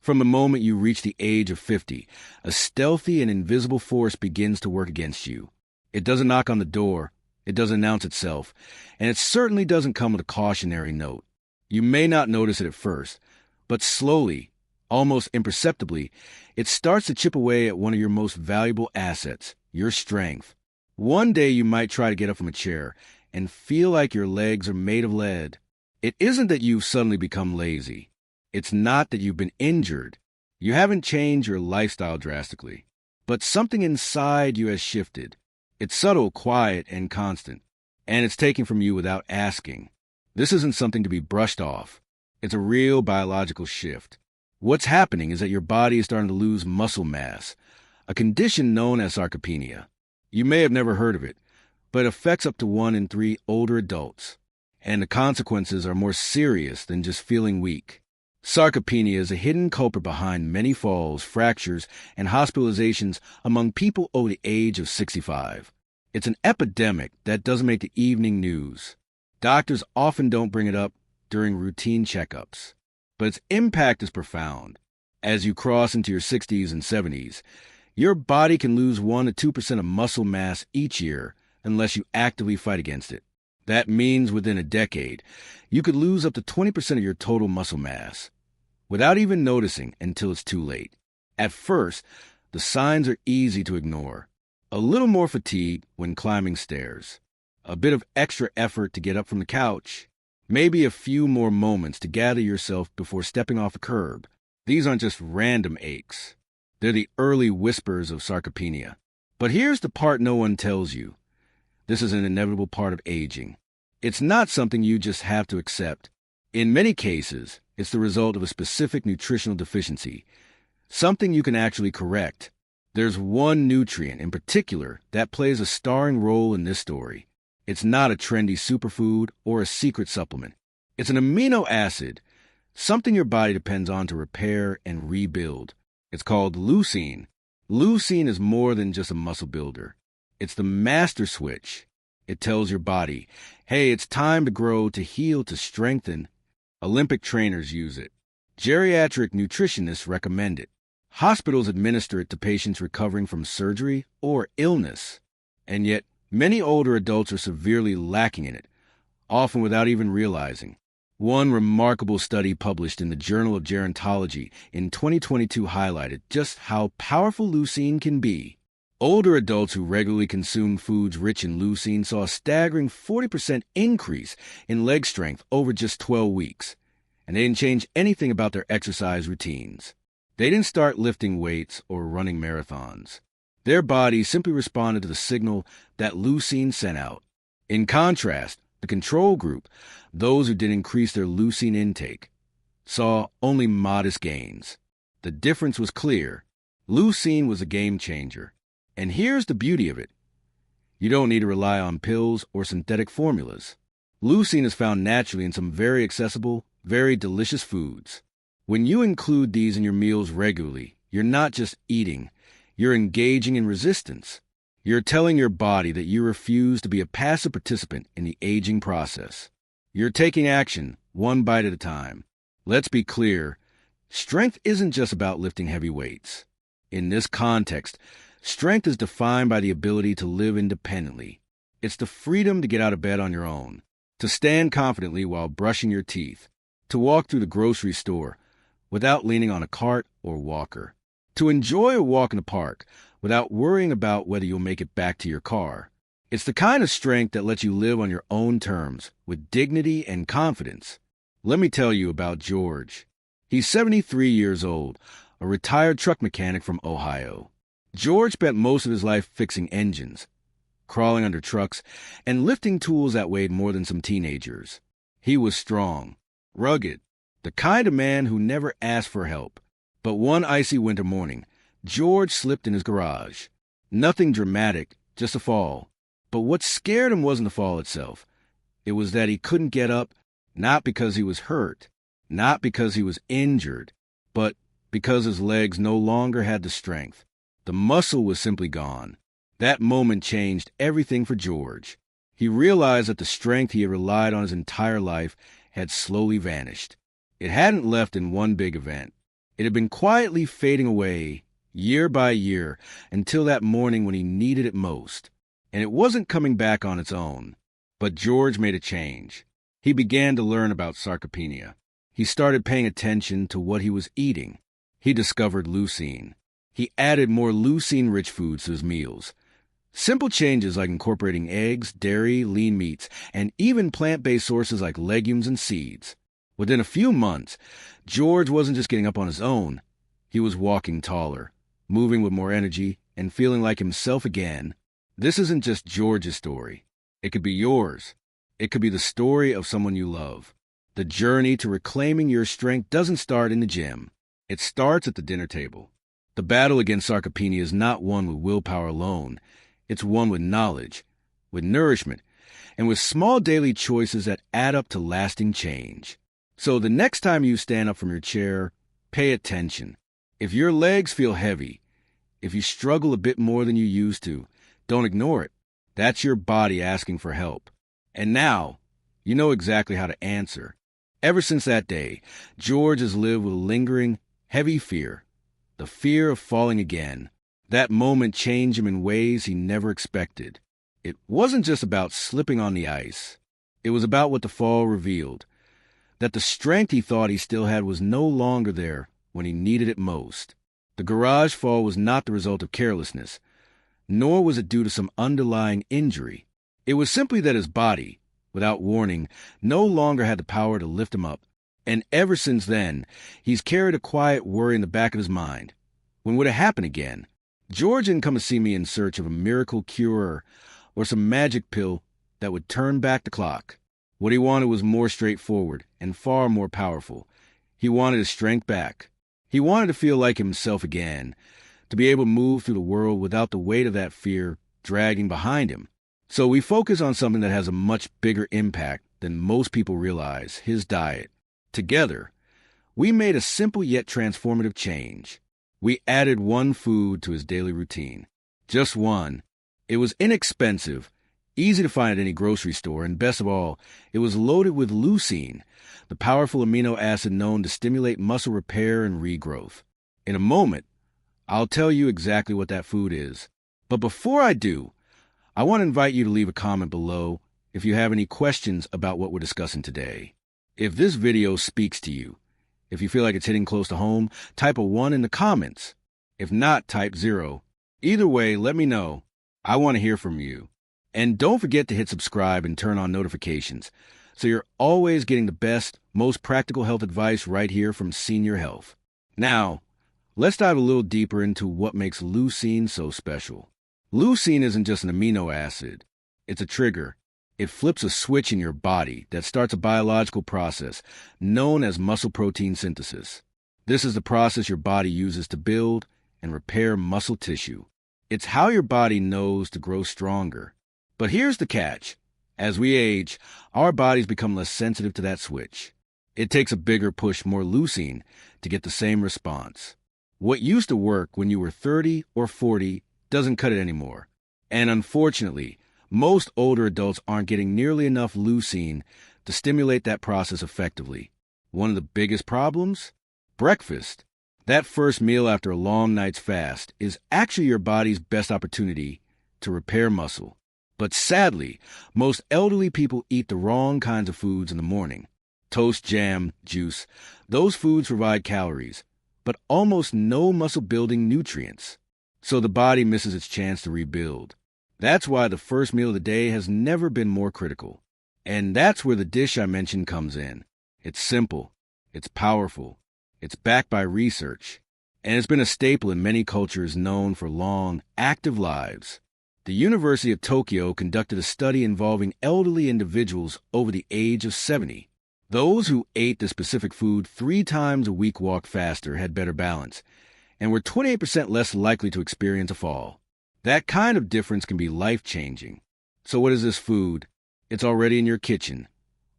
From the moment you reach the age of 50, a stealthy and invisible force begins to work against you. It doesn't knock on the door, it doesn't announce itself, and it certainly doesn't come with a cautionary note. You may not notice it at first, but slowly, almost imperceptibly, it starts to chip away at one of your most valuable assets, your strength. One day you might try to get up from a chair and feel like your legs are made of lead. It isn't that you've suddenly become lazy. It's not that you've been injured. You haven't changed your lifestyle drastically. But something inside you has shifted. It's subtle, quiet, and constant. And it's taken from you without asking. This isn't something to be brushed off. It's a real biological shift. What's happening is that your body is starting to lose muscle mass, a condition known as sarcopenia. You may have never heard of it, but it affects up to 1 in 3 older adults. And the consequences are more serious than just feeling weak. Sarcopenia is a hidden culprit behind many falls, fractures, and hospitalizations among people over the age of 65. It's an epidemic that doesn't make the evening news. Doctors often don't bring it up during routine checkups, but its impact is profound. As you cross into your 60s and 70s, your body can lose 1 to 2% of muscle mass each year unless you actively fight against it. That means within a decade, you could lose up to 20% of your total muscle mass, without even noticing until it's too late. At first, the signs are easy to ignore. A little more fatigue when climbing stairs, a bit of extra effort to get up from the couch, maybe a few more moments to gather yourself before stepping off a curb. These aren't just random aches. They're the early whispers of sarcopenia. But here's the part no one tells you. This is an inevitable part of aging. It's not something you just have to accept. In many cases, it's the result of a specific nutritional deficiency, something you can actually correct. There's one nutrient in particular that plays a starring role in this story. It's not a trendy superfood or a secret supplement. It's an amino acid, something your body depends on to repair and rebuild. It's called leucine. Leucine is more than just a muscle builder. It's the master switch. It tells your body, hey, it's time to grow, to heal, to strengthen. Olympic trainers use it. Geriatric nutritionists recommend it. Hospitals administer it to patients recovering from surgery or illness. And yet, many older adults are severely lacking in it, often without even realizing. One remarkable study published in the Journal of Gerontology in 2022 highlighted just how powerful leucine can be. Older adults who regularly consumed foods rich in leucine saw a staggering 40% increase in leg strength over just 12 weeks, and they didn't change anything about their exercise routines. They didn't start lifting weights or running marathons. Their bodies simply responded to the signal that leucine sent out. In contrast, the control group, those who did increase their leucine intake, saw only modest gains. The difference was clear. Leucine was a game changer. And here's the beauty of it. You don't need to rely on pills or synthetic formulas. Leucine is found naturally in some very accessible, very delicious foods. When you include these in your meals regularly, you're not just eating, you're engaging in resistance. You're telling your body that you refuse to be a passive participant in the aging process. You're taking action, one bite at a time. Let's be clear, strength isn't just about lifting heavy weights. In this context, strength is defined by the ability to live independently. It's the freedom to get out of bed on your own, to stand confidently while brushing your teeth, to walk through the grocery store without leaning on a cart or walker, to enjoy a walk in the park without worrying about whether you'll make it back to your car. It's the kind of strength that lets you live on your own terms with dignity and confidence. Let me tell you about George. He's 73 years old, a retired truck mechanic from Ohio. George spent most of his life fixing engines, crawling under trucks, and lifting tools that weighed more than some teenagers. He was strong, rugged, the kind of man who never asked for help. But one icy winter morning, George slipped in his garage. Nothing dramatic, just a fall. But what scared him wasn't the fall itself. It was that he couldn't get up, not because he was hurt, not because he was injured, but because his legs no longer had the strength. The muscle was simply gone. That moment changed everything for George. He realized that the strength he had relied on his entire life had slowly vanished. It hadn't left in one big event. It had been quietly fading away, year by year, until that morning when he needed it most. And it wasn't coming back on its own. But George made a change. He began to learn about sarcopenia. He started paying attention to what he was eating. He discovered leucine. He added more leucine-rich foods to his meals. Simple changes like incorporating eggs, dairy, lean meats, and even plant-based sources like legumes and seeds. Within a few months, George wasn't just getting up on his own. He was walking taller, moving with more energy, and feeling like himself again. This isn't just George's story. It could be yours. It could be the story of someone you love. The journey to reclaiming your strength doesn't start in the gym. It starts at the dinner table. The battle against sarcopenia is not one with willpower alone. It's one with knowledge, with nourishment, and with small daily choices that add up to lasting change. So the next time you stand up from your chair, pay attention. If your legs feel heavy, if you struggle a bit more than you used to, don't ignore it. That's your body asking for help. And now, you know exactly how to answer. Ever since that day, George has lived with a lingering, heavy fear. The fear of falling again. That moment changed him in ways he never expected. It wasn't just about slipping on the ice. It was about what the fall revealed. That the strength he thought he still had was no longer there when he needed it most. The garage fall was not the result of carelessness, nor was it due to some underlying injury. It was simply that his body, without warning, no longer had the power to lift him up. And ever since then, he's carried a quiet worry in the back of his mind. When would it happen again? George didn't come to see me in search of a miracle cure or some magic pill that would turn back the clock. What he wanted was more straightforward and far more powerful. He wanted his strength back. He wanted to feel like himself again, to be able to move through the world without the weight of that fear dragging behind him. So we focus on something that has a much bigger impact than most people realize, his diet. Together, we made a simple yet transformative change. We added one food to his daily routine. Just one. It was inexpensive, easy to find at any grocery store, and best of all, it was loaded with leucine, the powerful amino acid known to stimulate muscle repair and regrowth. In a moment, I'll tell you exactly what that food is. But before I do, I want to invite you to leave a comment below if you have any questions about what we're discussing today. If this video speaks to you, if you feel like it's hitting close to home, type a 1 in the comments. If not, type 0. Either way, let me know. I want to hear from you. And don't forget to hit subscribe and turn on notifications so you're always getting the best, most practical health advice right here from Senior Health. Now, let's dive a little deeper into what makes leucine so special. Leucine isn't just an amino acid. It's a trigger. It flips a switch in your body that starts a biological process known as muscle protein synthesis. This is the process your body uses to build and repair muscle tissue. It's how your body knows to grow stronger. But here's the catch. As we age, our bodies become less sensitive to that switch. It takes a bigger push, more leucine, to get the same response. What used to work when you were 30 or 40 doesn't cut it anymore. And unfortunately, most older adults aren't getting nearly enough leucine to stimulate that process effectively. One of the biggest problems? Breakfast. That first meal after a long night's fast is actually your body's best opportunity to repair muscle. But sadly, most elderly people eat the wrong kinds of foods in the morning. Toast, jam, juice, those foods provide calories, but almost no muscle-building nutrients. So the body misses its chance to rebuild. That's why the first meal of the day has never been more critical. And that's where the dish I mentioned comes in. It's simple. It's powerful. It's backed by research. And it's been a staple in many cultures known for long, active lives. The University of Tokyo conducted a study involving elderly individuals over the age of 70. Those who ate the specific food 3 times a week walked faster, had better balance, and were 28% less likely to experience a fall. That kind of difference can be life-changing. So what is this food? It's already in your kitchen.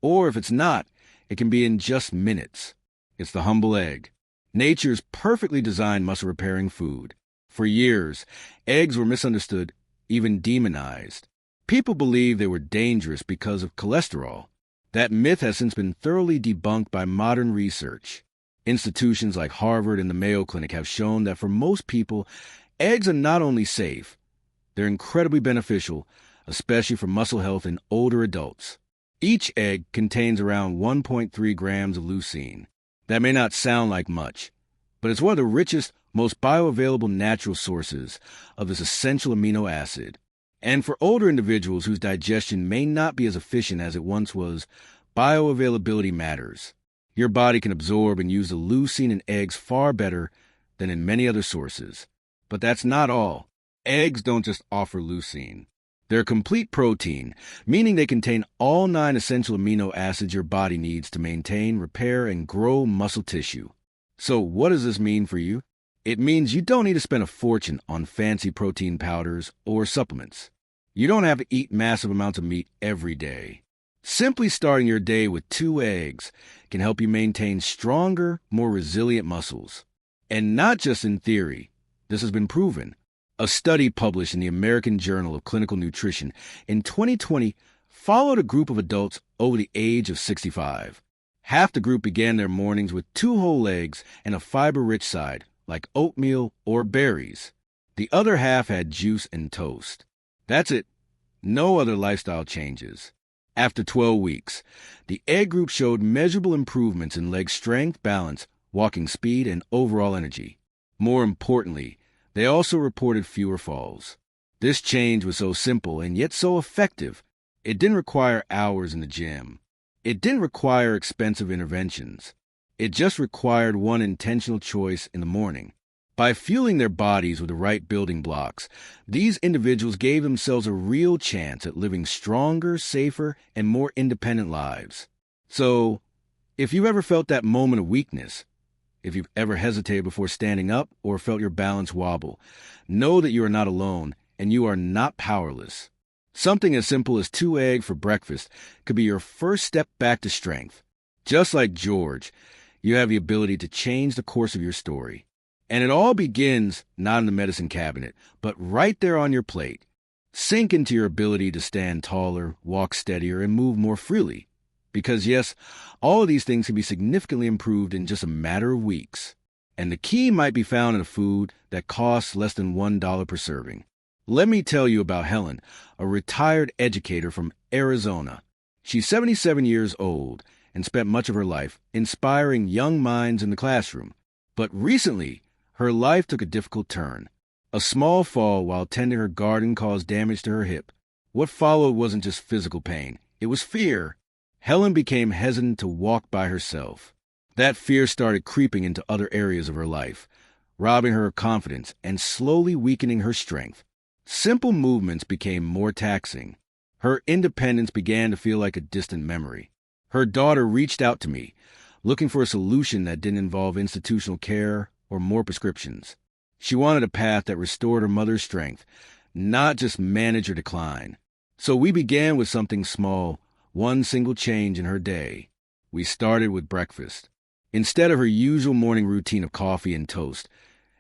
Or if it's not, it can be in just minutes. It's the humble egg. Nature's perfectly designed muscle-repairing food. For years, eggs were misunderstood, even demonized. People believed they were dangerous because of cholesterol. That myth has since been thoroughly debunked by modern research. Institutions like Harvard and the Mayo Clinic have shown that for most people, eggs are not only safe, they're incredibly beneficial, especially for muscle health in older adults. Each egg contains around 1.3 grams of leucine. That may not sound like much, but it's one of the richest, most bioavailable natural sources of this essential amino acid. And for older individuals whose digestion may not be as efficient as it once was, bioavailability matters. Your body can absorb and use the leucine in eggs far better than in many other sources. But that's not all. Eggs don't just offer leucine. They're complete protein, meaning they contain all 9 essential amino acids your body needs to maintain, repair, and grow muscle tissue. So what does this mean for you? It means you don't need to spend a fortune on fancy protein powders or supplements. You don't have to eat massive amounts of meat every day. Simply starting your day with 2 eggs can help you maintain stronger, more resilient muscles. And not just in theory. This has been proven. A study published in the American Journal of Clinical Nutrition in 2020 followed a group of adults over the age of 65. Half the group began their mornings with 2 whole eggs and a fiber-rich side, like oatmeal or berries. The other half had juice and toast. That's it. No other lifestyle changes. After 12 weeks, the egg group showed measurable improvements in leg strength, balance, walking speed, and overall energy. More importantly, they also reported fewer falls. This change was so simple and yet so effective. It didn't require hours in the gym. It didn't require expensive interventions. It just required one intentional choice in the morning. By fueling their bodies with the right building blocks, these individuals gave themselves a real chance at living stronger, safer, and more independent lives. So, if you've ever felt that moment of weakness, if you've ever hesitated before standing up or felt your balance wobble, know that you are not alone and you are not powerless. Something as simple as 2 eggs for breakfast could be your first step back to strength. Just like George, you have the ability to change the course of your story. And it all begins not in the medicine cabinet, but right there on your plate. Sink into your ability to stand taller, walk steadier, and move more freely. Because yes, all of these things can be significantly improved in just a matter of weeks. And the key might be found in a food that costs less than $1 per serving. Let me tell you about Helen, a retired educator from Arizona. She's 77 years old and spent much of her life inspiring young minds in the classroom. But recently, her life took a difficult turn. A small fall while tending her garden caused damage to her hip. What followed wasn't just physical pain, it was fear. Helen became hesitant to walk by herself. That fear started creeping into other areas of her life, robbing her of confidence and slowly weakening her strength. Simple movements became more taxing. Her independence began to feel like a distant memory. Her daughter reached out to me, looking for a solution that didn't involve institutional care or more prescriptions. She wanted a path that restored her mother's strength, not just manage her decline. So we began with something small, one single change in her day. We started with breakfast. Instead of her usual morning routine of coffee and toast,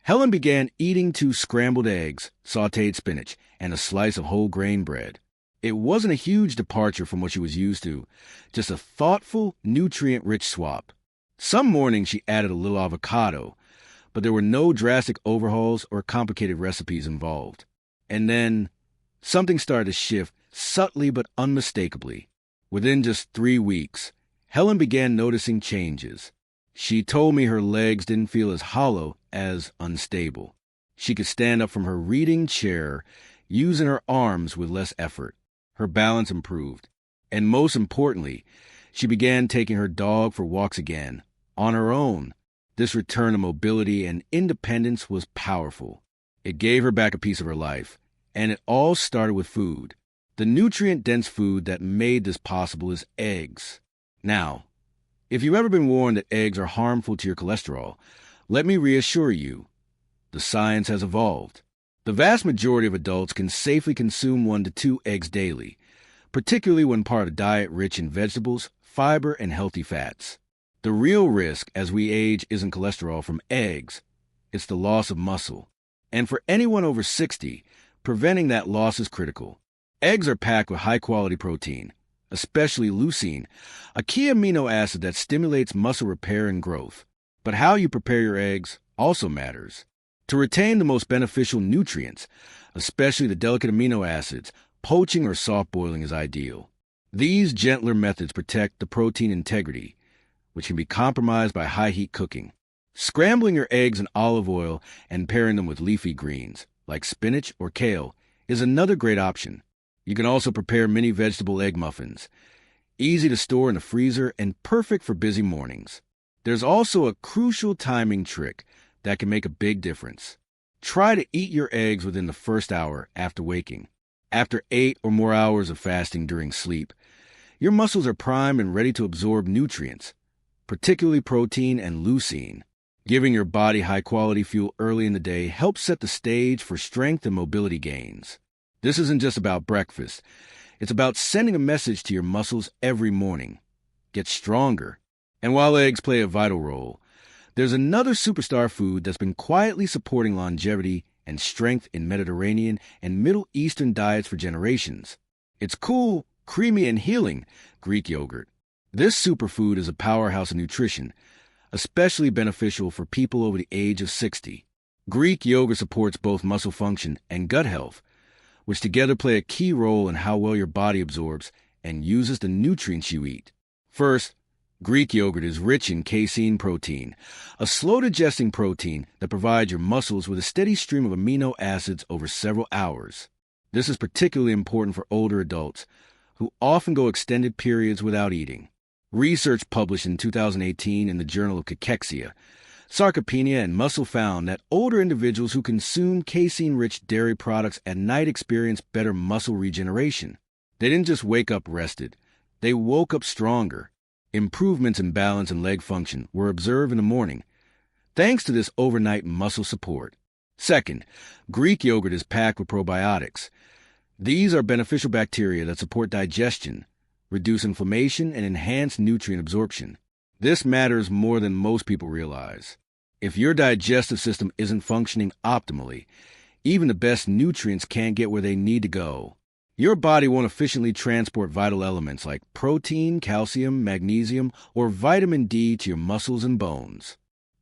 Helen began eating 2 scrambled eggs, sautéed spinach, and a slice of whole grain bread. It wasn't a huge departure from what she was used to, just a thoughtful, nutrient-rich swap. Some mornings she added a little avocado, but there were no drastic overhauls or complicated recipes involved. And then, something started to shift subtly but unmistakably. Within just 3 weeks, Helen began noticing changes. She told me her legs didn't feel as hollow as unstable. She could stand up from her reading chair, using her arms with less effort. Her balance improved. And most importantly, she began taking her dog for walks again, on her own. This return to mobility and independence was powerful. It gave her back a piece of her life. And it all started with food. The nutrient-dense food that made this possible is eggs. Now, if you've ever been warned that eggs are harmful to your cholesterol, let me reassure you, the science has evolved. The vast majority of adults can safely consume 1 to 2 eggs daily, particularly when part of a diet rich in vegetables, fiber, and healthy fats. The real risk as we age isn't cholesterol from eggs, it's the loss of muscle. And for anyone over 60, preventing that loss is critical. Eggs are packed with high-quality protein, especially leucine, a key amino acid that stimulates muscle repair and growth. But how you prepare your eggs also matters. To retain the most beneficial nutrients, especially the delicate amino acids, poaching or soft boiling is ideal. These gentler methods protect the protein integrity, which can be compromised by high-heat cooking. Scrambling your eggs in olive oil and pairing them with leafy greens, like spinach or kale, is another great option. You can also prepare mini vegetable egg muffins, easy to store in the freezer and perfect for busy mornings. There's also a crucial timing trick that can make a big difference. Try to eat your eggs within the first hour after waking. After 8 or more hours of fasting during sleep, your muscles are primed and ready to absorb nutrients, particularly protein and leucine. Giving your body high-quality fuel early in the day helps set the stage for strength and mobility gains. This isn't just about breakfast. It's about sending a message to your muscles every morning. Get stronger. And while eggs play a vital role, there's another superstar food that's been quietly supporting longevity and strength in Mediterranean and Middle Eastern diets for generations. It's cool, creamy, and healing, Greek yogurt. This superfood is a powerhouse of nutrition, especially beneficial for people over the age of 60. Greek yogurt supports both muscle function and gut health, which together play a key role in how well your body absorbs and uses the nutrients you eat. First, Greek yogurt is rich in casein protein, a slow-digesting protein that provides your muscles with a steady stream of amino acids over several hours. This is particularly important for older adults, who often go extended periods without eating. Research published in 2018 in the Journal of Cachexia, Sarcopenia, and Muscle found that older individuals who consume casein-rich dairy products at night experienced better muscle regeneration. They didn't just wake up rested. They woke up stronger. Improvements in balance and leg function were observed in the morning, thanks to this overnight muscle support. Second, Greek yogurt is packed with probiotics. These are beneficial bacteria that support digestion, reduce inflammation, and enhance nutrient absorption. This matters more than most people realize. If your digestive system isn't functioning optimally, even the best nutrients can't get where they need to go. Your body won't efficiently transport vital elements like protein, calcium, magnesium, or vitamin D to your muscles and bones.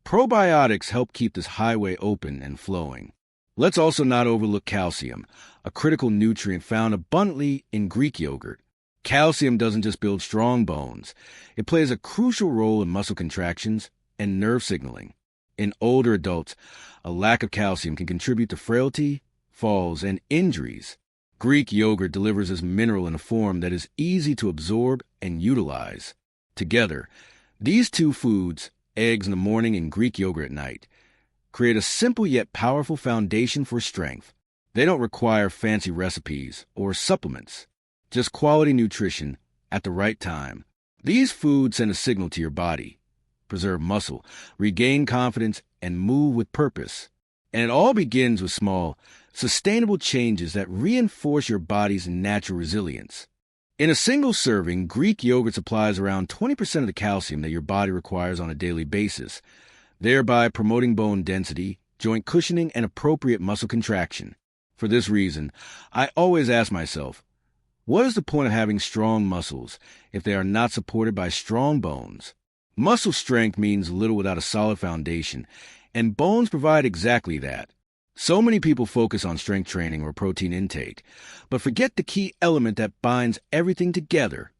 Probiotics help keep this highway open and flowing. Let's also not overlook calcium, a critical nutrient found abundantly in Greek yogurt. Calcium doesn't just build strong bones. It plays a crucial role in muscle contractions and nerve signaling. In older adults, a lack of calcium can contribute to frailty, falls, and injuries. Greek yogurt delivers this mineral in a form that is easy to absorb and utilize. Together, these two foods, eggs in the morning and Greek yogurt at night, create a simple yet powerful foundation for strength. They don't require fancy recipes or supplements, just quality nutrition at the right time. These foods send a signal to your body: preserve muscle, regain confidence, and move with purpose. And it all begins with small, sustainable changes that reinforce your body's natural resilience. In a single serving, Greek yogurt supplies around 20% of the calcium that your body requires on a daily basis, thereby promoting bone density, joint cushioning, and appropriate muscle contraction. For this reason, I always ask myself, what is the point of having strong muscles if they are not supported by strong bones? Muscle strength means little without a solid foundation, and bones provide exactly that. So many people focus on strength training or protein intake, but forget the key element that binds everything together: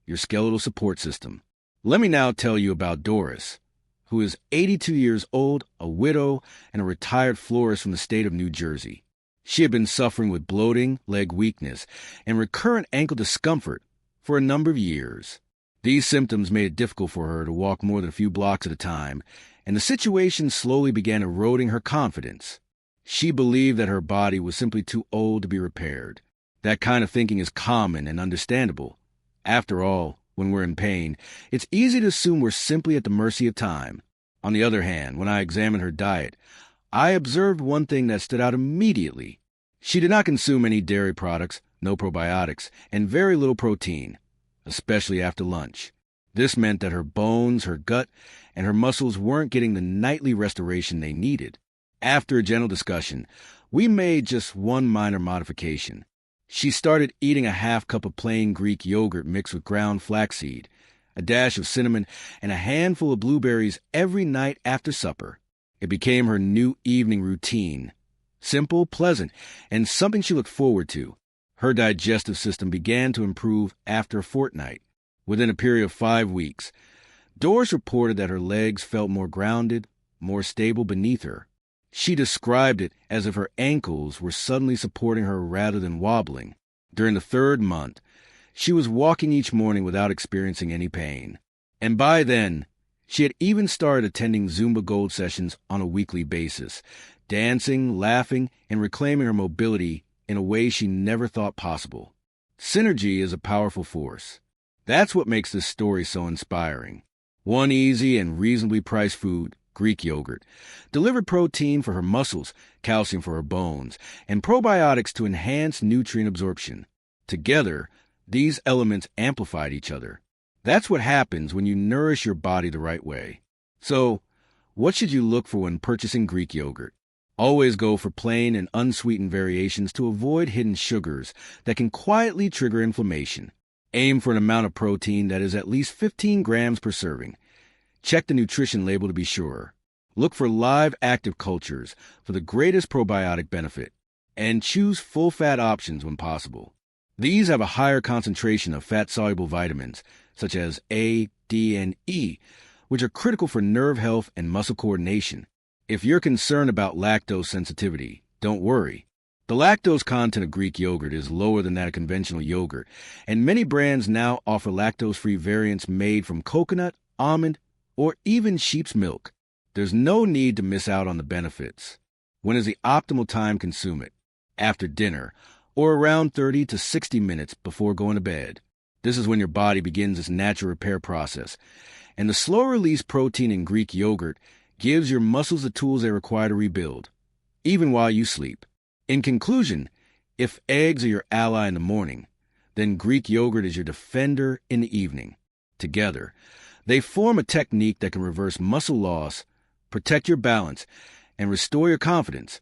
your skeletal support system. Let me now tell you about Doris, who is 82 years old, a widow, and a retired florist from the state of New Jersey. She had been suffering with bloating, leg weakness, and recurrent ankle discomfort for a number of years. These symptoms made it difficult for her to walk more than a few blocks at a time, and the situation slowly began eroding her confidence. She believed that her body was simply too old to be repaired. That kind of thinking is common and understandable. After all, when we're in pain, it's easy to assume we're simply at the mercy of time. On the other hand, when I examined her diet, I observed one thing that stood out immediately. She did not consume any dairy products, no probiotics, and very little protein, especially after lunch. This meant that her bones, her gut, and her muscles weren't getting the nightly restoration they needed. After a gentle discussion, we made just one minor modification. She started eating a half cup of plain Greek yogurt mixed with ground flaxseed, a dash of cinnamon, and a handful of blueberries every night after supper. It became her new evening routine. Simple, pleasant, and something she looked forward to. Her digestive system began to improve after a fortnight. Within a period of 5 weeks, Doris reported that her legs felt more grounded, more stable beneath her. She described it as if her ankles were suddenly supporting her rather than wobbling. During the 3rd month, she was walking each morning without experiencing any pain. And by then, she had even started attending Zumba Gold sessions on a weekly basis, dancing, laughing, and reclaiming her mobility in a way she never thought possible. Synergy is a powerful force. That's what makes this story so inspiring. One easy and reasonably priced food, Greek yogurt, delivered protein for her muscles, calcium for her bones, and probiotics to enhance nutrient absorption. Together, these elements amplified each other. That's what happens when you nourish your body the right way. So, what should you look for when purchasing Greek yogurt? Always go for plain and unsweetened variations to avoid hidden sugars that can quietly trigger inflammation. Aim for an amount of protein that is at least 15 grams per serving. Check the nutrition label to be sure. Look for live active cultures for the greatest probiotic benefit. And choose full-fat options when possible. These have a higher concentration of fat-soluble vitamins, such as A, D, and E, which are critical for nerve health and muscle coordination. If you're concerned about lactose sensitivity, don't worry. The lactose content of Greek yogurt is lower than that of conventional yogurt, and many brands now offer lactose-free variants made from coconut, almond, or even sheep's milk. There's no need to miss out on the benefits. When is the optimal time to consume it? After dinner, or around 30 to 60 minutes before going to bed. This is when your body begins its natural repair process, and the slow-release protein in Greek yogurt gives your muscles the tools they require to rebuild, even while you sleep. In conclusion, if eggs are your ally in the morning, then Greek yogurt is your defender in the evening. Together, they form a technique that can reverse muscle loss, protect your balance, and restore your confidence,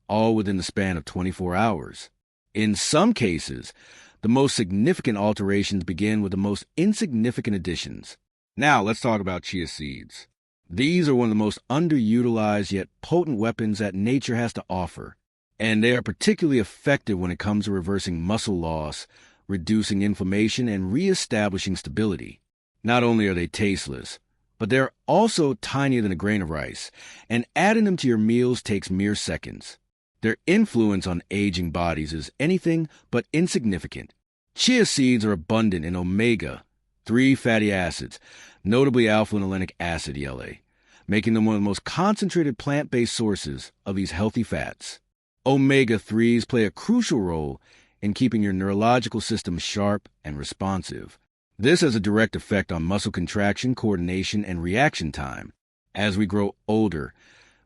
all within the span of 24 hours. In some cases, the most significant alterations begin with the most insignificant additions. Now, let's talk about chia seeds. These are one of the most underutilized yet potent weapons that nature has to offer, and they are particularly effective when it comes to reversing muscle loss, reducing inflammation, and reestablishing stability. Not only are they tasteless, but they're also tinier than a grain of rice, and adding them to your meals takes mere seconds. Their influence on aging bodies is anything but insignificant. Chia seeds are abundant in omega-3 fatty acids, notably alpha-linolenic acid, ELA, making them one of the most concentrated plant-based sources of these healthy fats. Omega-3s play a crucial role in keeping your neurological system sharp and responsive. This has a direct effect on muscle contraction, coordination, and reaction time. As we grow older,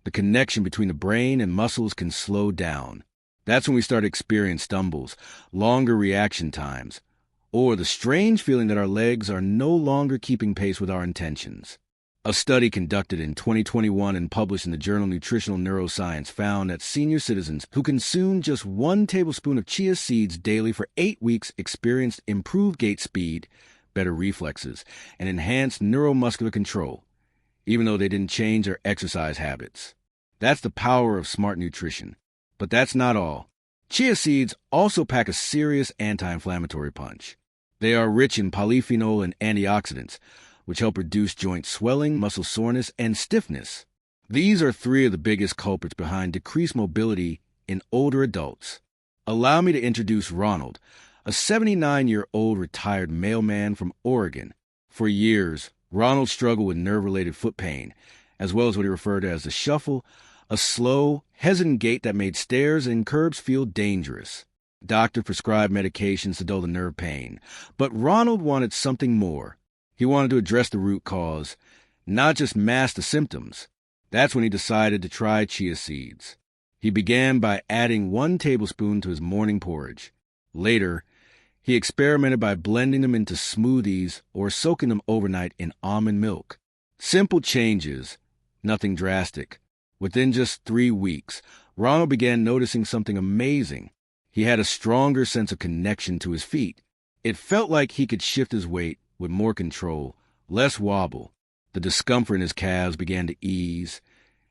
the connection between the brain and muscles can slow down. That's when we start experiencing stumbles, longer reaction times, or the strange feeling that our legs are no longer keeping pace with our intentions. A study conducted in 2021 and published in the journal Nutritional Neuroscience found that senior citizens who consumed just 1 tablespoon of chia seeds daily for 8 weeks experienced improved gait speed, better reflexes, and enhanced neuromuscular control, even though they didn't change their exercise habits. That's the power of smart nutrition. But that's not all. Chia seeds also pack a serious anti-inflammatory punch. They are rich in polyphenol and antioxidants, which help reduce joint swelling, muscle soreness, and stiffness. These are 3 of the biggest culprits behind decreased mobility in older adults. Allow me to introduce Ronald, a 79-year-old retired mailman from Oregon. For years, Ronald struggled with nerve-related foot pain, as well as what he referred to as the shuffle, a slow, hesitant gait that made stairs and curbs feel dangerous. Doctor prescribed medications to dull the nerve pain, but Ronald wanted something more. He wanted to address the root cause, not just mask the symptoms. That's when he decided to try chia seeds. He began by adding 1 tablespoon to his morning porridge. Later, he experimented by blending them into smoothies or soaking them overnight in almond milk. Simple changes, nothing drastic. Within just 3 weeks, Ronald began noticing something amazing. He had a stronger sense of connection to his feet. It felt like he could shift his weight with more control, less wobble. The discomfort in his calves began to ease,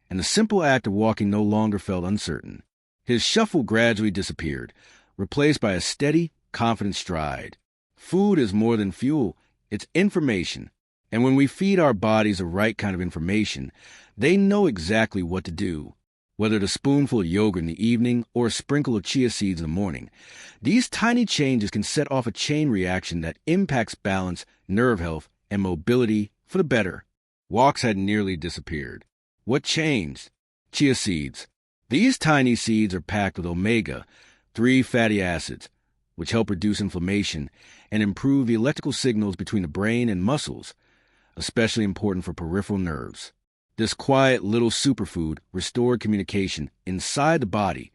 and the simple act of walking no longer felt uncertain. His shuffle gradually disappeared, replaced by a steady, confident stride. Food is more than fuel, it's information. And when we feed our bodies the right kind of information, they know exactly what to do. Whether it's a spoonful of yogurt in the evening or a sprinkle of chia seeds in the morning, these tiny changes can set off a chain reaction that impacts balance, nerve health, and mobility for the better. Walks had nearly disappeared. What changed? Chia seeds. These tiny seeds are packed with omega-3 fatty acids, which help reduce inflammation and improve the electrical signals between the brain and muscles, especially important for peripheral nerves. This quiet little superfood restored communication inside the body,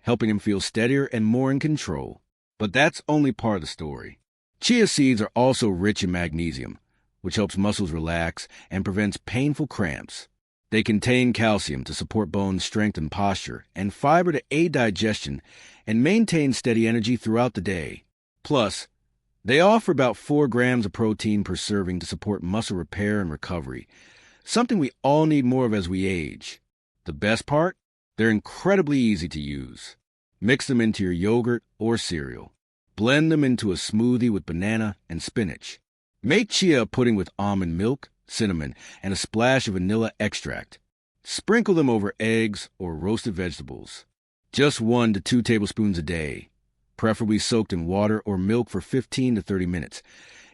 helping him feel steadier and more in control. But that's only part of the story. Chia seeds are also rich in magnesium, which helps muscles relax and prevents painful cramps. They contain calcium to support bone strength and posture, and fiber to aid digestion and maintain steady energy throughout the day. Plus, they offer about 4 grams of protein per serving to support muscle repair and recovery, something we all need more of as we age. The best part? They're incredibly easy to use. Mix them into your yogurt or cereal. Blend them into a smoothie with banana and spinach. Make chia pudding with almond milk, cinnamon, and a splash of vanilla extract. Sprinkle them over eggs or roasted vegetables. Just 1 to 2 tablespoons a day, preferably soaked in water or milk for 15 to 30 minutes,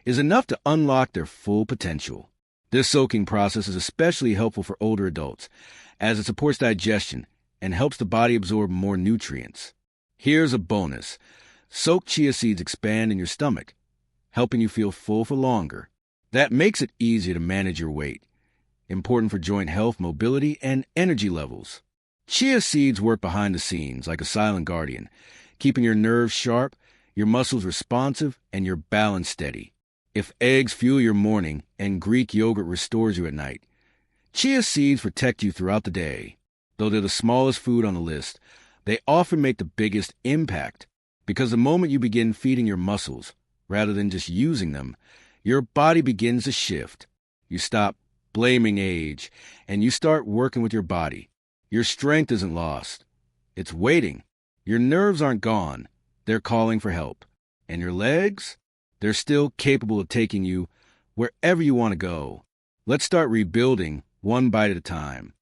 is enough to unlock their full potential. This soaking process is especially helpful for older adults, as it supports digestion and helps the body absorb more nutrients. Here's a bonus. Soaked chia seeds expand in your stomach, helping you feel full for longer. That makes it easier to manage your weight, important for joint health, mobility, and energy levels. Chia seeds work behind the scenes like a silent guardian, keeping your nerves sharp, your muscles responsive, and your balance steady. If eggs fuel your morning and Greek yogurt restores you at night, chia seeds protect you throughout the day. Though they're the smallest food on the list, they often make the biggest impact, because the moment you begin feeding your muscles, rather than just using them, your body begins to shift. You stop blaming age, and you start working with your body. Your strength isn't lost. It's waiting. Your nerves aren't gone. They're calling for help. And your legs? They're still capable of taking you wherever you want to go. Let's start rebuilding one bite at a time.